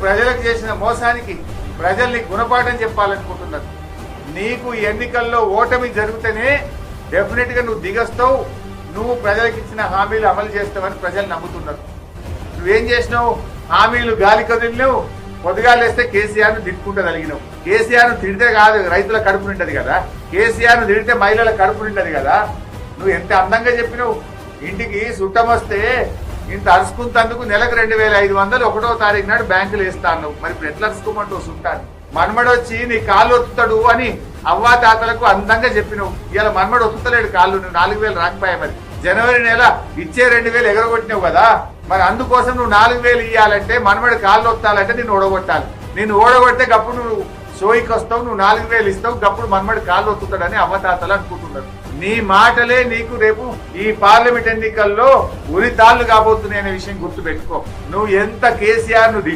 ప్రజలకు చేసిన మోసానికి ప్రజల్ని గుణపాఠం చెప్పాలనుకుంటున్నారు. నీకు ఎన్నికల్లో ఓటమి జరిగితేనే డెఫినెట్ గా నువ్వు దిగొస్తావు, నువ్వు ప్రజలకు ఇచ్చిన హామీలు అమలు చేస్తావని ప్రజలు నమ్ముతున్నారు. నువ్వేం చేసినావు? హామీలు గాలి కదిలినావు. పొద్దుగాలేస్తే కేసీఆర్ ను తిట్టుకుంటూ కలిగినావు. కేసీఆర్ ను తిడితే కాదు రైతుల కడుపు నింటది కదా, కేసీఆర్ ను తిడితే మహిళల కడుపు నింటది కదా. నువ్వు ఎంత అందంగా చెప్పినావు, ఇంటికి చుట్టం వస్తే ఇంత అరుచుకుంటందుకు నెలకు 2500 1వ తారీఖు నాడు బ్యాంకులు వేస్తాను. మరి ఇప్పుడు ఎట్లా అరుచుకోమంటావు చుట్టాన్ని? మన్మడు వచ్చి నీ కాళ్ళు ఒత్తుతాడు అని అవ్వా తాతలకు అందంగా చెప్పినావు. ఇలా మన్మడు ఒత్తుతలేడు కాళ్ళు, నువ్వు 4000 రాకపోయా. మరి జనవరి నెల ఇచ్చే 2000 ఎగరగొట్టినావు కదా. మరి అందుకోసం నువ్వు 4000 ఇవ్వాలంటే మన్మడి కాళ్ళు ఒత్తాలంటే నిన్ను ఓడగొట్టాలి. నిన్ను ఓడగొడితే గప్పుడు నువ్వు షోయికి వస్తావు, నువ్వు 4000 ఇస్తావు, గప్పుడు మన్మడి కాళ్ళు ఒత్తుతాడని అవ్వతాతలు అనుకుంటున్నారు. నీ మాటలే నీకు రేపు ఈ పార్లమెంట్ ఎన్నికల్లో ఉరితాళ్లు కాబోతున్నాయి అనే విషయం గుర్తుపెట్టుకో. నువ్వు ఎంత కేసీఆర్ ను